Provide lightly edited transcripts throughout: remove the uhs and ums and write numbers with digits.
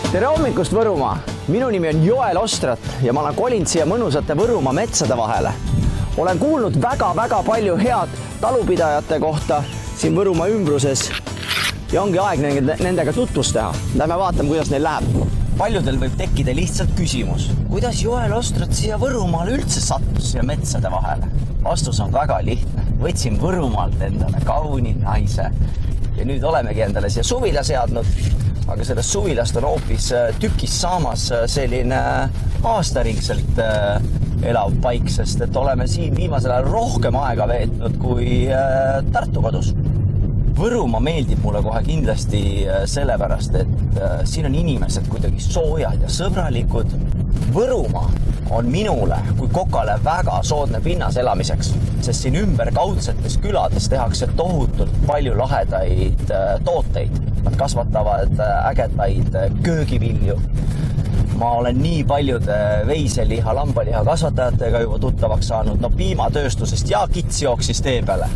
Tere hommikust Võrumaa! Minu nimi on Joel Ostrat ja ma olen kolinud siia mõnusate Võrumaa metsade vahele. Olen kuulnud väga palju head talupidajate kohta siin Võrumaa ümbruses ja ongi aeg nendega tutvust teha. Lähme vaatame, kuidas neil läheb. Paljudel võib tekkida lihtsalt küsimus, kuidas Joel Ostrat siia Võrumaale üldse sattus siia metsade vahele? Vastus on väga lihtne. Võtsin Võrumaalt endale kauni naise ja nüüd olemegi endale siia suvila seadnud. Aga sellest suvilast on hoopis tükis saamas selline aastaringselt elav paik, sest et oleme siin viimasel ajal rohkem aega veetnud kui Tartu kodus. Võrumaa meeldib mulle kohe kindlasti sellepärast, et siin on inimesed kuidagi soojad ja sõbralikud. Võrumaa on minule kui kokale väga soodne pinnas elamiseks, sest siin ümberkaudsetes külades tehakse tohutult palju lahedaid tooteid. Nad kasvatavad ägedaid köögivilju. Ma olen nii paljude veiseliha, lambaliha kasvatajatega juba tuttavaks saanud. No piimatööstusest ja Kits jooksis tee peale.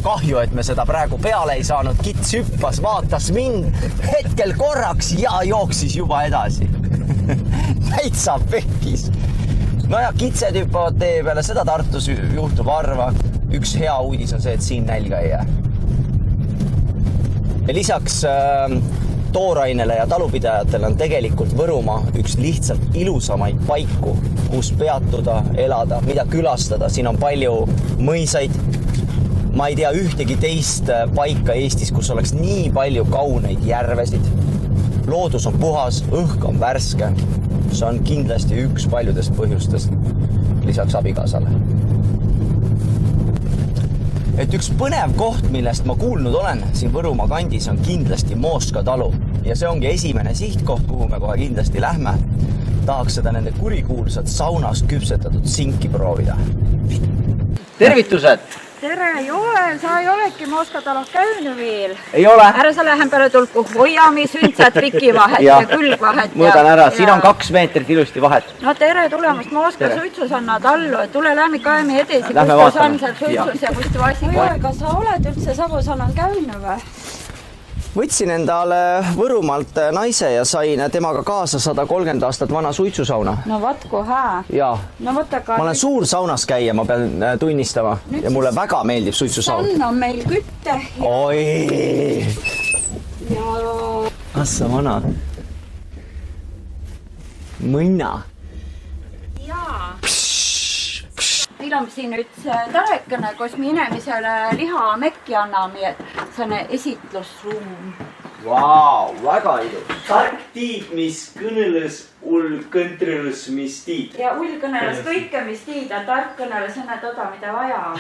Kahju, et me seda praegu peale ei saanud. Kits hüppas, vaatas mind hetkel korraks ja jooksis juba edasi. Täitsa pekkis. No ja kitsed hüppavad tee peale, seda Tartus juhtub harva. Üks hea uudis on see, et siin nälga ei jää. Ja lisaks toorainele ja talupidajatele on tegelikult Võrumaa üks lihtsalt ilusamaid paiku, kus peatuda, elada, mida külastada. Siin on palju mõisaid. Ma ei tea ühtegi teist paika Eestis, kus oleks nii palju kauneid järvesid. Loodus on puhas, õhk on värske. See on kindlasti üks paljudest põhjustest lisaks abikaasale. Et üks põnev koht, millest ma kuulnud olen siin Võrumaa kandis, on kindlasti Mooska talu. Ja see ongi esimene sihtkoht, kuhu me kohe kindlasti lähme. Tahaks seda nende kurikuulsat saunas küpsetatud sinki proovida. Tervitused! Tere, Joel, sa ei olegi Mooska talus käynyt veel. Ei ole. Ära sa lähen peale tulku hoiami, süntsad rikivahet ja külgvahet. Mõõdan ära, siin on 2 meetrit ilusti vahet. No tere tulemast Mooska suitsusanna tallu. Tule lähme kaemi edesi, lähme kus vaatame. on seal suitsus ja kus vasi. Joel, kas sa oled üldse Savosannan käynyt või? Võtsin endale Võrumaalt naise ja sain temaga kaasa 130 aastat vana suitsusauna. No vatku hää. Ja. No võtta Ma olen suur saunas käia, ma pean tunnistama. Ja mulle väga meeldib suitsusaun. Sann on meil kütte. Oi! Ja... Assa vana. Mõnna. Jaa. Meil on siin üks tarekene, kus me inimesele liha mekki anname, et see on esitlusruum. Vau, väga ilus. Tark tiid, mis kõneles, kõntreles, mis tiid. Ja ull kõneles kõike, mis tiid, ja tark kõneles enne toda, mida vaja on.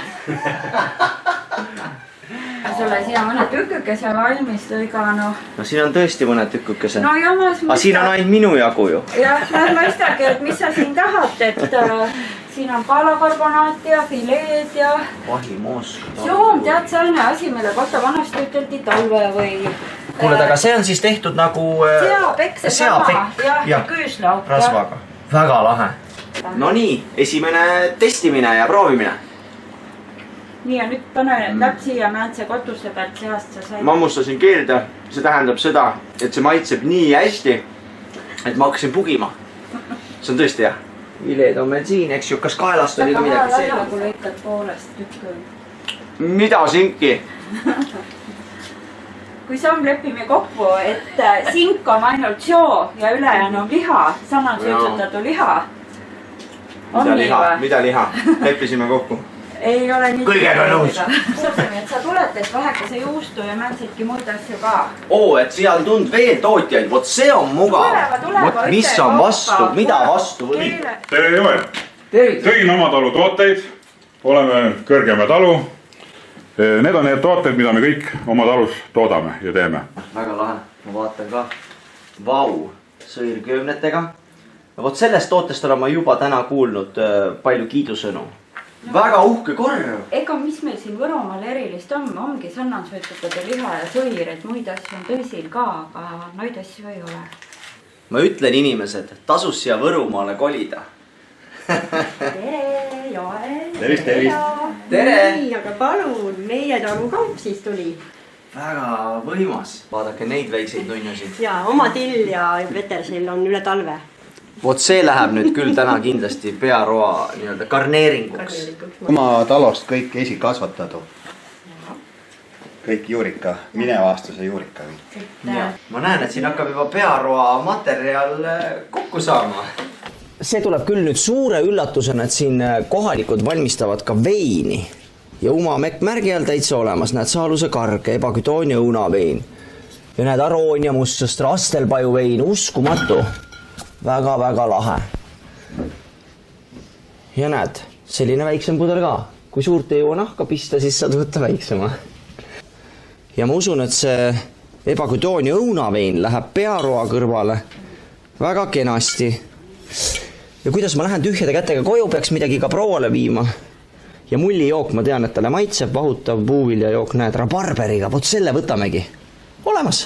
Sulle siia mõne tükükese valmis lõiga, no. No siin on tõesti mõne tükükese. No jamas mõista. Aga siin on ainult minu jagu ju. Jah, mõistagi, et mis sa siin tahad, et siin on kalakarbonaati ja fileed ja... Vahi Mooska talu. Joo, tead selline asi, mille kohta vanasti üteldi talve või... Kuule, aga see on siis tehtud nagu... Seapekk, see sama. Ja küüslauk. Rasvaga. Väga lahe. No nii, esimene testimine ja proovimine. Nii ja nüüd pane läpsi ja näed see kotuse pealt seast sa said. Mammustasin keelde, see tähendab seda, et see maitseb nii hästi, et ma hakkasin pugima. See on tõesti hea. Vileed on meil siin, eks ju, kas kaelast oli ka midagi see? Väga kui lõikad poolest tükku. Mida sinki? Kui samm lepime kokku, et sink on ainult soo ja ülejäänu on liha, samal suitsutatu liha. Mida liha? Leppisime kokku. Ei ole nii... Kõigega nõus. Mõtleme, et sa tuled, et vähekese juustu ja mäntsidki muid asju ka. Oo, et siia on tund veel tootjaid. Vot see on mugav. Vot mis on vastu, mida vastu või? Tere Joel! Tõin oma talu tooteid. Oleme Kõrgemäe talu. Need on need tooteid, mida me kõik oma talus toodame ja teeme. Väga lahe. Ma vaatan ka. Vau, sõirköömnetega. Vot sellest tootest olen ma juba täna kuulnud palju kiidusõnu. Väga uhke korv. Ega mis meil siin Võrumaal erilist on, ongi sannansvõtutatud liha ja sõir, et muid asju on tõsil ka, aga noid asju ei ole. Ma ütlen inimesed, tasus siia Võrumaale kolida. Tere, Joel! Tervist! Tere! Nii, aga palun, meie talu kaup siis tuli. Väga võimas. Vaadake neid väikseid nunnusid. Ja oma till ja vetersell on üle talve. Vot see läheb nüüd küll täna kindlasti pearoa nii-öelda karneeringuks. Oma talost kõik esikasvatadu. Kõik juurika, minevastuse juurika. Ma näen, et siin hakkab juba pearoa materjal kokku saama. See tuleb küll nüüd suure üllatusena, et siin kohalikud valmistavad ka veini. Ja umamärgi all täitsa olemas, näed Saaluse karge, Ebakytoonia õunavein. Ja näed Aroonia mustsõst, Rastelpaju vein, uskumatu. Väga-väga lahe. Ja näed, selline väiksem pudel ka. Kui suurt ei jõua nahka pista, siis saad võtta väiksema. Ja ma usun, et see Ebakytoonia õunavein läheb pearoa kõrvale väga kenasti. Ja kuidas ma lähen tühjade kätega koju, peaks midagi ka prouale viima. Ja mullijook, ma tean, et talle maitseb, vahutav puuviljajook, näed, rabarberiga, vot selle võtamegi. Olemas.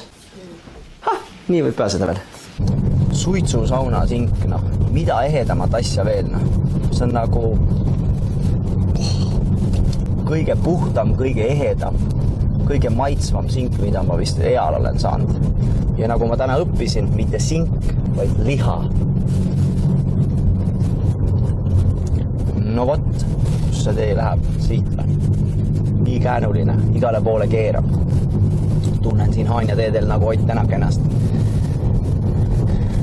Nii võib pääseda veel. Suitsusauna sink, mida ehedamat asja veel, See on nagu kõige puhtam, kõige ehedam, kõige maitsvam sink, mida ma vist eal olen saanud. Ja nagu ma täna õppisin, mitte sink, vaid liha. No vot, kus see tee läheb siit või? Nii käänuline, igale poole keerab. Tunnen siin Haanja teedel nagu Ott Tänak ennast.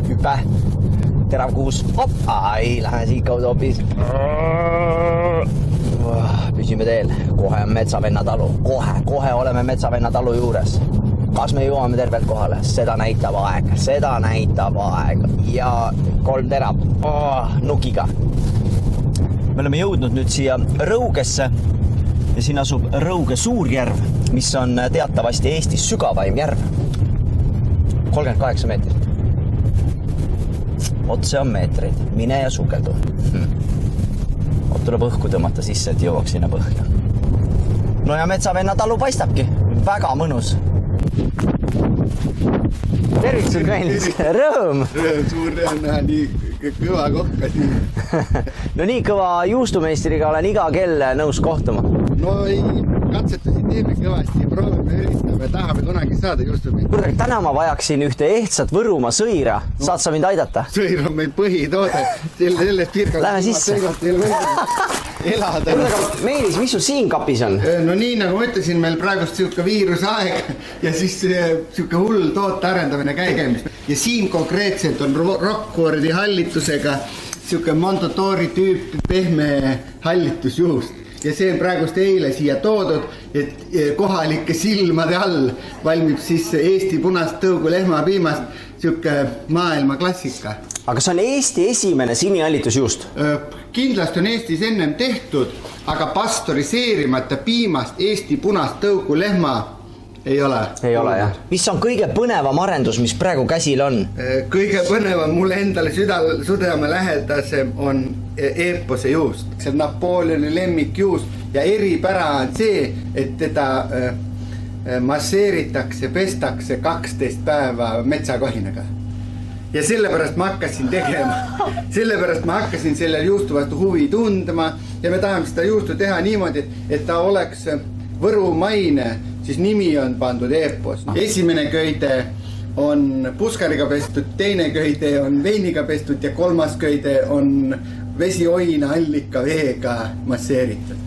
Hüpe, terav kuus, hop, ei lähe siit kaudu hoopis. Püsime teel, kohe on Metsavenna talu, kohe oleme Metsavenna talu juures. Kas me jõuame tervelt kohale? Seda näitab aeg ja 3 terab, nukiga. Me oleme jõudnud nüüd siia Rõugesse ja siin asub Rõuge Suurjärv, mis on teatavasti Eestis sügavaim järv. 38 meetrit. Otse on meetreid, mine ja sukeldu. Tuleb õhku tõmmata sisse, et jõuaks sinna põhja. No ja Metsavenna talu paistabki. Väga mõnus. Tervitused Kainis. Rõõm. Suur rõõm näha nii kõva kohka siin. No nii kõva juustumeistriga olen iga kell nõus kohtuma. No ei, katsetusi teeme kõvasti, proovime, üritame, tahame kunagi saada juustumeistri. Kuule, täna ma vajaksin ühte ehtsat Võrumaa sõira. Saad sa mind aidata? Sõir on meil põhitoode. Selles piirkonnas. Lähme sisse. Elada. Meelis, mis sul siin kapis on? No nii, nagu ma ütlesin, meil praegust siuke viirusaeg ja siis siuke hull toote arendamine käigemist. Ja siin konkreetselt on Rockwoodi hallitusega siuke Mondottori tüüp pehme hallitusjuust. Ja see on praegust eile siia toodud, et kohalike silmade all valmib siis Eesti punast tõugu lehmapiimast siuke maailma klassika. Aga see on Eesti esimene sinihallitusjuust? Kindlasti on Eestis ennem tehtud, aga pastoriseerimata piimast Eesti punast tõugu lehma ei ole. Ei ole, jah. Mis on kõige põnevam arendus, mis praegu käsil on? Kõige põnevam mulle endale südame lähedasem on eepose juust. See on Napoleoni lemmikjuust ja eripära on see, et teda masseeritakse, pestakse 12 päeva metsakohinaga. Ja sellepärast ma hakkasin tegema. Sellepärast ma hakkasin selle juustu vastu huvi tundma ja me tahame seda juustu teha niimoodi, et ta oleks võrumaine, siis nimi on pandud eepos. Esimene köide on puskariga pestud, teine köide on veiniga pestud ja kolmas köide on vesioina allika veega masseeritud.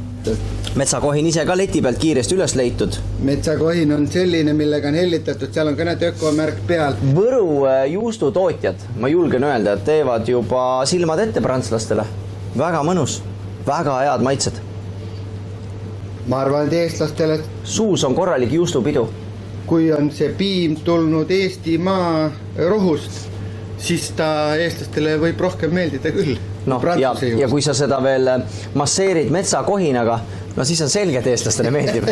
Metsakohin ise ka leti pealt kiiresti üles leitud. Metsakohin on selline, millega on hellitatud, seal on ka need ökomärk peal. Võru juustutootjad, ma julgen öelda, et teevad juba silmad ette prantslastele. Väga mõnus, väga head maitsed. Ma arvan, et eestlastele suus on korralik juustupidu. Kui on see piim tulnud Eestimaa rohust, siis ta eestlastele võib rohkem meeldida küll. No, ja kui sa seda veel masseerid metsakohinaga, no siis on selge, et eestlastele meeldib.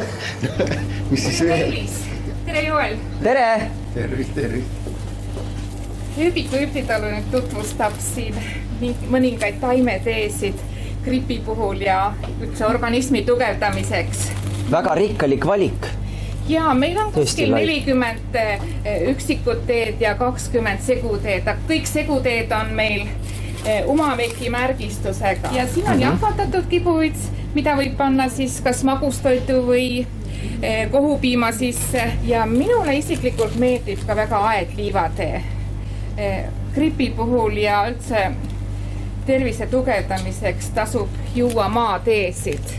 Mis siis veel? Tere, Joel! Tere! Tervist! Hüübiku Üpnitalu nüüd tutvustab siin mõningaid taimeteesid gripi puhul ja üldse organismi tugevdamiseks. Väga rikkalik valik. Ja meil on kuskil 40 üksikut teed ja 20 seguteed. Kõik seguteed on meil Umameki märgistusega. Ja siin on jahvatatud kibuvits, mida võib panna siis kas magustoitu või kohupiima sisse ja minule isiklikult meeldib ka väga aedliivatee gripi puhul ja üldse tervise tugevdamiseks tasub juua maateesid.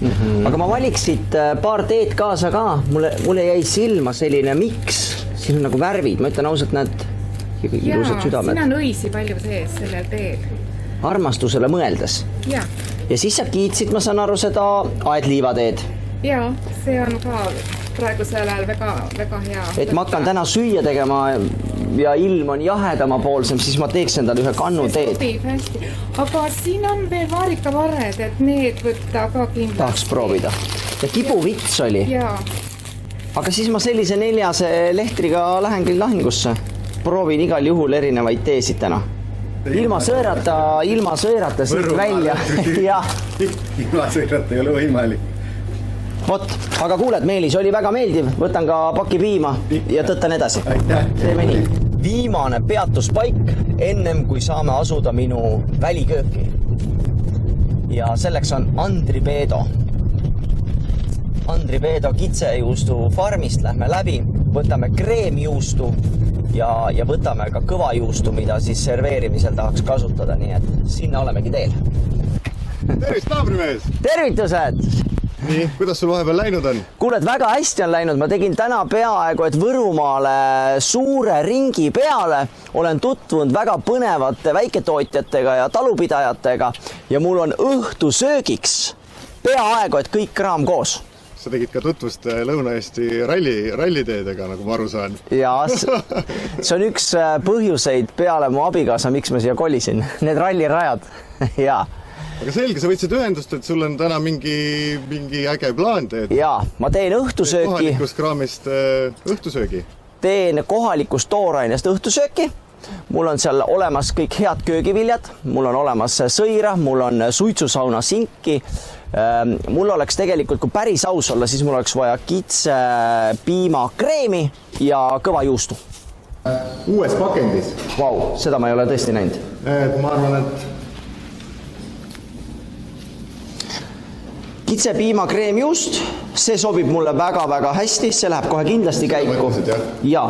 Aga ma valiks siit paar teed kaasa ka. Mulle jäi silma selline miks. Siin on nagu värvid. Ma ütlen ausalt, näed ilusad südamed. Siin on õisi palju sees sellel teel. Armastusele mõeldes. Ja siis sa kiitsid, ma saan aru, seda aedliivateed. Ja, see on ka praegusel ajal väga hea. Et ma hakkan täna süüa tegema ja ilm on jahedama poolsem, siis ma teeks endale ühe kannu teed. See sobib hästi. Aga siin on veel vaarikavarred, et need võtta ka kindlasti. Tahaks proovida. Ja kibuvits oli. Jaa. Aga siis ma sellise 4 lehtriga lähengi lahingusse. Proovin igal juhul erinevaid teesid täna. Ilma sõõrata siit välja. Ilma sõõrata ei ole võimalik. Vot, aga kuuled, Meelis, oli väga meeldiv. Võtan ka paki piima ja tõttan edasi. Teeme nii. Viimane peatuspaik ennem, kui saame asuda minu välikööki. Ja selleks on Andri Peedo. Andri Peedo kitsejuustu farmist lähme läbi. Võtame kreemjuustu ja võtame ka kõvajuustu, mida siis serveerimisel tahaks kasutada. Nii et sinna olemegi teel. Tervist, naabrimees! Tervitused! Nii, kuidas sul vahepeal läinud on? Kuuled, väga hästi on läinud. Ma tegin täna peaaegu, et Võrumaale suure ringi peale. Olen tutvunud väga põnevate väiketootjatega ja talupidajatega ja mul on õhtusöögiks peaaegu, et kõik kraam koos. Sa tegid ka tutvust Lõuna-Eesti ralliteedega, nagu ma aru saan. Ja see on üks põhjuseid peale mu abikaasa, miks ma siia kolisin. Need rallirajad. Jaa. Aga selge, sa võtsid ühendust, et sul on täna mingi äge plaan teed. Jaa, ma teen õhtusööki. Kohalikust kraamist õhtusöögi. Teen kohalikust toorainest õhtusööki. Mul on seal olemas kõik head köögiviljad. Mul on olemas sõira, mul on suitsusauna sinki. Mul oleks tegelikult, kui päris aus olla, siis mul oleks vaja kitse piima kreemi ja kõva juustu. Uues pakendis. Vau, seda ma ei ole tõesti näinud. Ma arvan, et kitse piima kreemjuust, see sobib mulle väga-väga hästi, see läheb kohe kindlasti käiku. Ja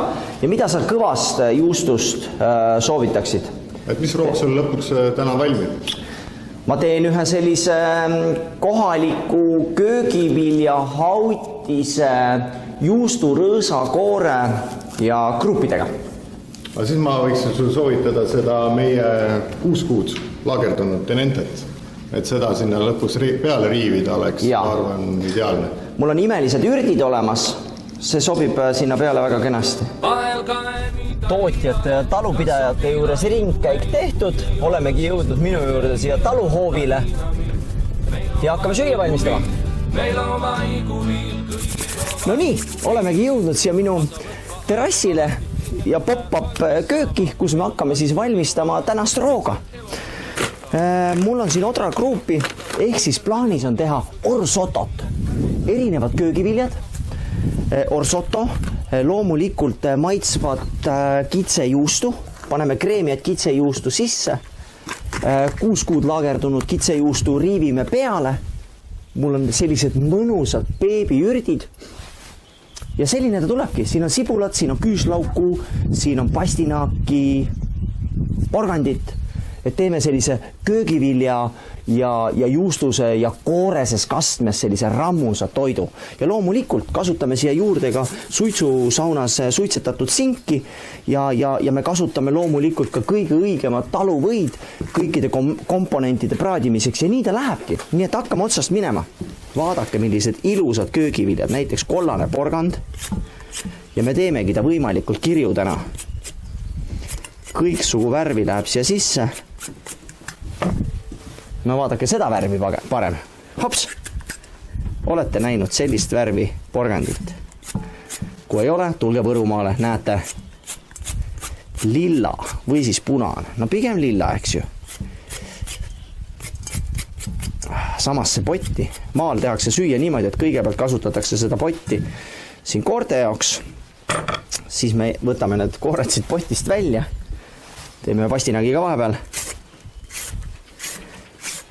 mida sa kõvast juustust soovitaksid? Et mis roog sul lõpuks täna valmib? Ma teen ühe sellise kohaliku köögivilja hautise juusturõõsa koore ja kruupidega. Aga siis ma võiksin sul soovitada seda meie 6 kuud lagerdunud tenentet. Et seda sinna lõpus peale riivida oleks, ma arvan, ideaalne. Mul on imelised ürdid olemas. See sobib sinna peale väga kenasti. Tootjate ja talupidajate juures ringkäik tehtud. Olemegi jõudnud minu juurde siia taluhoovile. Ja hakkame süüa valmistama. No nii, olemegi jõudnud siia minu terrassile ja pop-up kööki, kus me hakkame siis valmistama tänast rooga. Mul on siin odrakruupi, ehk siis plaanis on teha orsotot. Erinevad köögiviljad, orsoto, loomulikult maitsvad kitsejuustu, paneme kreemiat kitsejuustu sisse, 6 kuud lagerdunud kitsejuustu riivime peale, mul on sellised mõnusad beebiürdid ja selline ta tulebki, siin on sibulat, siin on küüslauku, siin on pastinaaki, porgandit, et teeme sellise köögivilja ja juustuse ja kooreses kastmes sellise rammusa toidu. Ja loomulikult kasutame siia juurde ka suitsusaunas suitsetatud sinki ja me kasutame loomulikult ka kõige õigemat taluvõid kõikide komponentide praadimiseks ja nii ta lähebki. Nii et hakkame otsast minema. Vaadake, millised ilusad köögiviljad, näiteks kollane porgand ja me teemegi ta võimalikult kirju täna. Kõik sugu värvi läheb siia sisse. No vaadake seda värvi parem. Hops! Olete näinud sellist värvi porgandit? Kui ei ole, tulge Võrumaale, näete lilla või siis punane. No pigem lilla, eks ju. Samasse potti. Maal tehakse süüa niimoodi, et kõigepealt kasutatakse seda potti siin koorte jaoks. Siis me võtame need koored siit potist välja. Teeme pastinagiga vahepeal.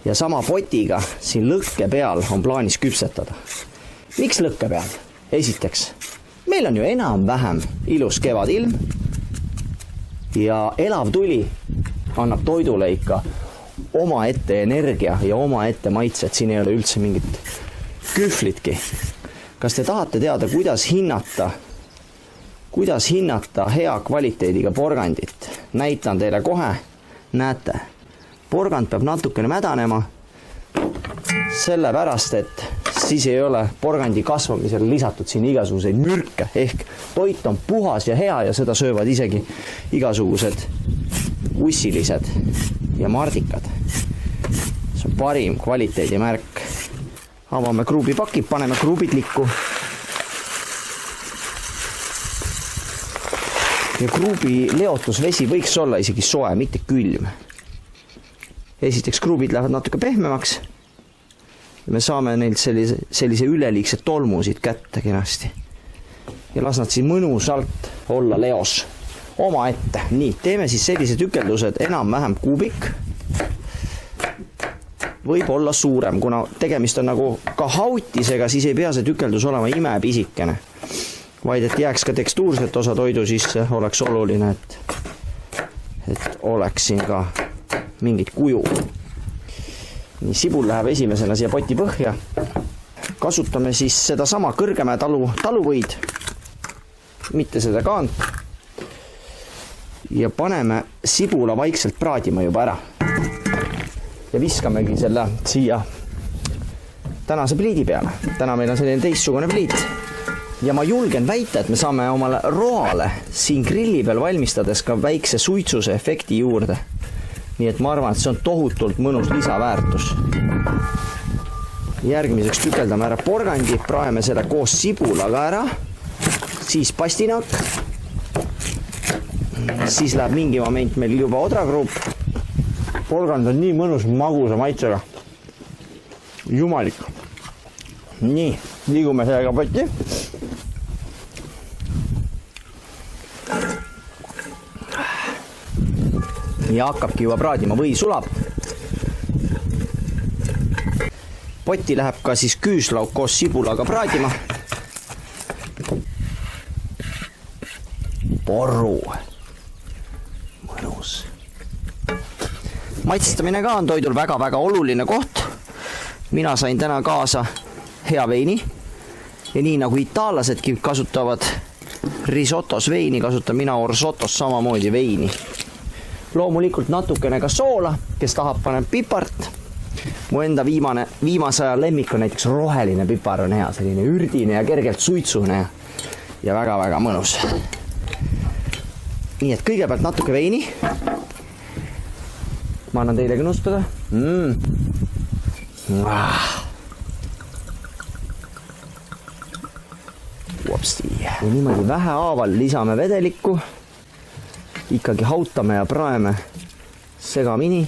Ja sama potiga siin lõkke peal on plaanis küpsetada. Miks lõkke peal? esiteks, meil on ju enam-vähem ilus kevadilm ja elav tuli annab toidule ikka omaette energia ja omaette maitset, siin ei ole üldse mingit kühvlitki. Kas te tahate teada, kuidas hinnata hea kvaliteediga porgandit? Näitan teile kohe, näete, porgand peab natukene mädanema, sellepärast, et siis ei ole porgandi kasvamisele lisatud siin igasuguseid mürke, ehk toit on puhas ja hea ja seda söövad isegi igasugused ussilised ja mardikad. See on parim kvaliteedimärk. Avame kruubipakid, paneme kruubid likku. Ja kruubi leotusvesi võiks olla isegi soe, mitte külm. Esiteks kruubid lähevad natuke pehmemaks. Me saame neilt sellise üleliigsed tolmusid kätte kenasti. Ja las nad siin mõnusalt olla leos oma ette. Nii, teeme siis sellise tükeldused enam-vähem kuubik. Võib olla suurem, kuna tegemist on nagu ka hautisega, siis ei pea see tükeldus olema imepisikene. Vaid et jääks ka tekstuurset osa toidu sisse, oleks oluline, et oleks siin ka mingit kuju. Nii, sibul läheb esimesena siia poti põhja. Kasutame siis seda sama Kõrgemäe taluvõid, mitte seda kaant. Ja paneme sibula vaikselt praadima juba ära. Ja viskamegi selle siia tänase pliidi peale. Täna meil on selline teistsugune pliit. Ja ma julgen väita, et me saame omale roale siin grilli peal valmistades ka väikse suitsuse efekti juurde. Nii et ma arvan, et see on tohutult mõnus lisaväärtus. Järgmiseks tükeldame ära porgandi, praeme seda koos sibulaga ära, siis pastinak, siis läheb mingi moment meil juba odragrupp. Porgand on nii mõnus magusa maitsega. Jumalik. Nii, liigume sellega potti. Ja hakkabki juba praadima või sulab. Potti läheb ka siis küüslauk koos sibulaga praadima. Porru. Mõnus. Maitsestamine ka on toidul väga-väga oluline koht. Mina sain täna kaasa hea veini. Ja nii nagu itaallasedki kasutavad risottos veini, kasutan mina orsottos samamoodi veini. Loomulikult natukene ka soola, kes tahab paneb pipart. Mu enda viimase aja lemmik on näiteks roheline pipar on hea, selline ürdine ja kergelt suitsune ja väga-väga mõnus. Nii et kõigepealt natuke veini. Ma annan teile kõnustada. Vopsti. Ja niimoodi vähehaaval lisame vedelikku. Ikkagi hautame ja praeme segamini.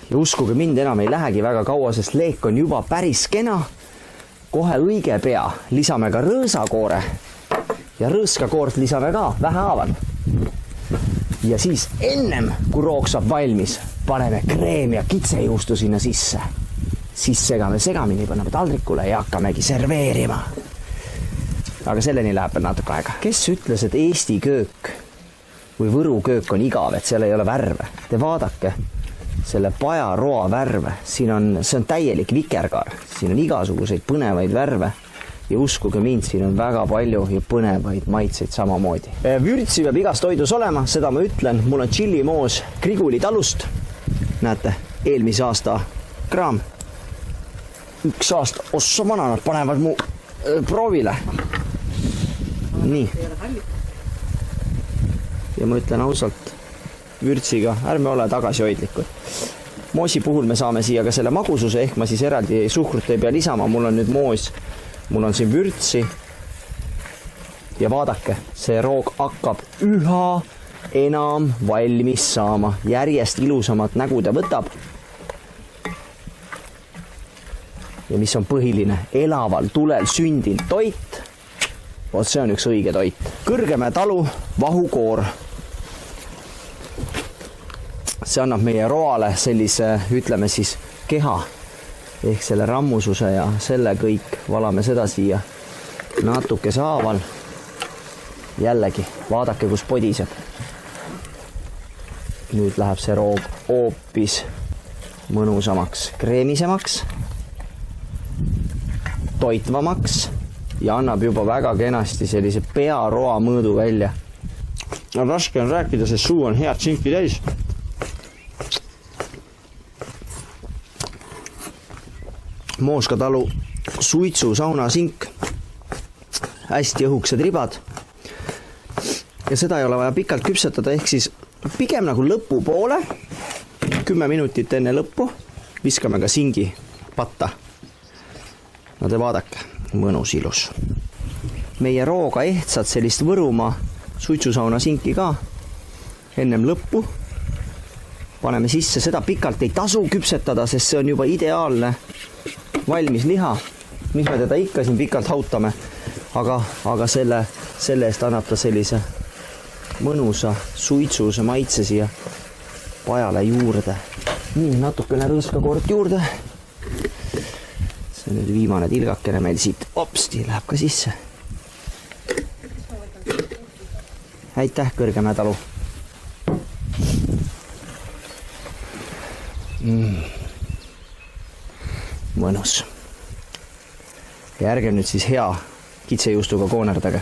Ja uskuge mind, enam ei lähegi väga kaua, sest leek on juba päris kena. Kohe õige pea lisame ka rõõsakoore ja rõõskakoort lisame ka vähehaaval. Ja siis ennem, kui roog saab valmis, paneme kreem ja kitsejuustu sinna sisse. Siis segame segamini, paneme taldrikule ja hakkamegi serveerima. Aga selleni läheb veel natuke aega. Kes ütles, et Eesti köök või Võru köök on igav, et seal ei ole värve? Te vaadake selle pajaroa värve. See on täielik vikerkaar. Siin on igasuguseid põnevaid värve. Ja uskuge mind, siin on väga palju ja põnevaid maitseid samamoodi. Vürtsi peab igas toidus olema, seda ma ütlen. Mul on tšillimoos Kriguli talust. Näete, eelmise aasta kraam. 1 aasta. Ossa vana, nad panevad mu proovile. Nii. Ja ma ütlen ausalt, vürtsiga ärme ole tagasihoidlikud. Moosi puhul me saame siia ka selle magususe, ehk ma siis eraldi suhkrut ei pea lisama. Mul on nüüd moos, mul on siin vürtsi. Ja vaadake, see roog hakkab üha enam valmis saama. Järjest ilusamat nägu ta võtab. Ja mis on põhiline, elaval tulel sündinud toit. Vot see on üks õige toit. Kõrgemäe talu vahukoor. See annab meie roale sellise, ütleme siis, keha ehk selle rammususe ja selle kõik valame seda siia natukese haaval. Jällegi, vaadake, kus podiseb. Nüüd läheb see roog hoopis mõnusamaks, kreemisemaks, toitvamaks ja annab juba väga kenasti sellise pearoa mõõdu välja. Raske on rääkida, sest suu on head sinki täis. Mooska talu suitsu sauna sink, hästi õhuksed ribad ja seda ei ole vaja pikalt küpsetada, ehk siis pigem nagu lõpu poole, 10 minutit enne lõppu viskame ka singi patta. No te vaadake, mõnus ilus. Meie rooga ehtsad sellist Võrumaa suitsusauna sinki ka ennem lõppu. Paneme sisse, seda pikalt ei tasu küpsetada, sest see on juba ideaalne valmis liha. Mis me teda ikka siin pikalt hautame, aga selle eest annab ta sellise mõnusa suitsuse maitse siia pajale juurde. Nii, natukene rõõskakord juurde. See nüüd viimane tilgakene meil siit opsti läheb ka sisse. Aitäh, Kõrgemäe talu. Mõnus. Ja ärge nüüd siis hea kitsejuustuga koonerdage.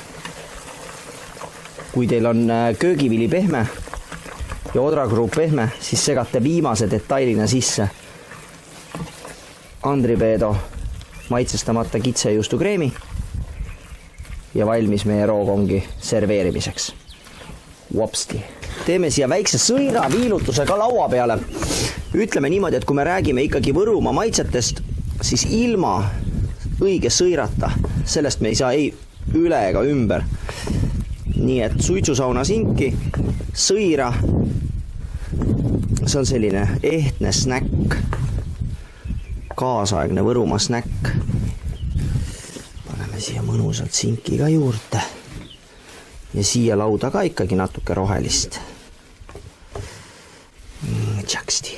Kui teil on köögivili pehme ja odragrupp pehme, siis segate viimase detailina sisse Andripeedo maitsestamata kitsejuustukreemi ja valmis meie rookongi serveerimiseks. Vopsti. Teeme siia väikse sõira viilutuse ka laua peale. Ütleme niimoodi, et kui me räägime ikkagi Võrumaa maitsetest, siis ilma õige sõirata, sellest me ei saa ei üle ega ümber. Nii et suitsusauna sinki, sõira, see on selline ehtne snäkk, kaasaegne Võrumaa snäkk. Paneme siia mõnusalt sinki ka juurde ja siia lauda ka ikkagi natuke rohelist. Tšaksti.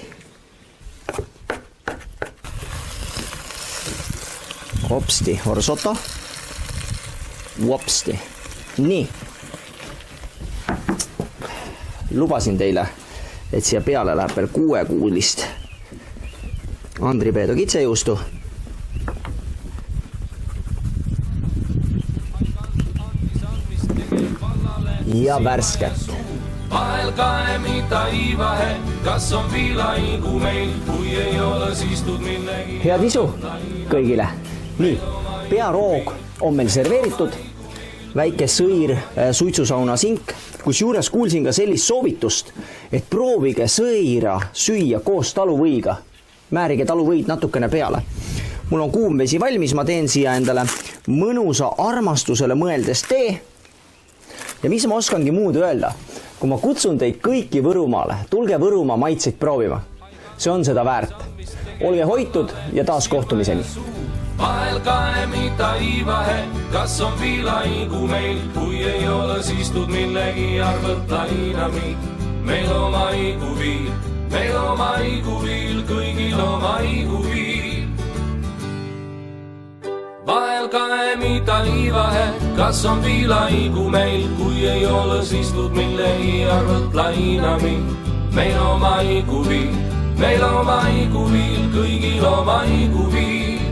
Hopsti, orsoto. Vopsti. Nii. Lubasin teile, et siia peale läheb veel 6-kuulist Andripeedo kitsejuustu. Ja värsket. Vahel kae mida iivahe, kas on viilaigu meil, kui ei ole siistud millegi. Head isu kõigile. Nii, pearoog on meil serveeritud, väike sõir, suitsusauna sink, kus juures kuulsin ka sellist soovitust, et proovige sõira süüa koos taluvõiga. Määrige taluvõid natukene peale. Mul on kuum vesi valmis, ma teen siia endale mõnusa armastusele mõeldes tee. Ja mis ma oskangi muud öelda? Kui ma kutsun teid kõiki Võrumaale, tulge Võrumaa maitseid proovima. See on seda väärt. Olge hoitud ja taas kohtumiseni. Vahel kae mida iivahe, kas on viilaigu meil, kui ei ole siistud millegi arvelt lainami. Meil oma iguviil, kõigil oma iguviil. Vahel kae mida iivahe, kas on viilaigu meil, kui ei ole siistud millegi arvelt lainami. Meil oma iguviil, kõigil oma iguviil.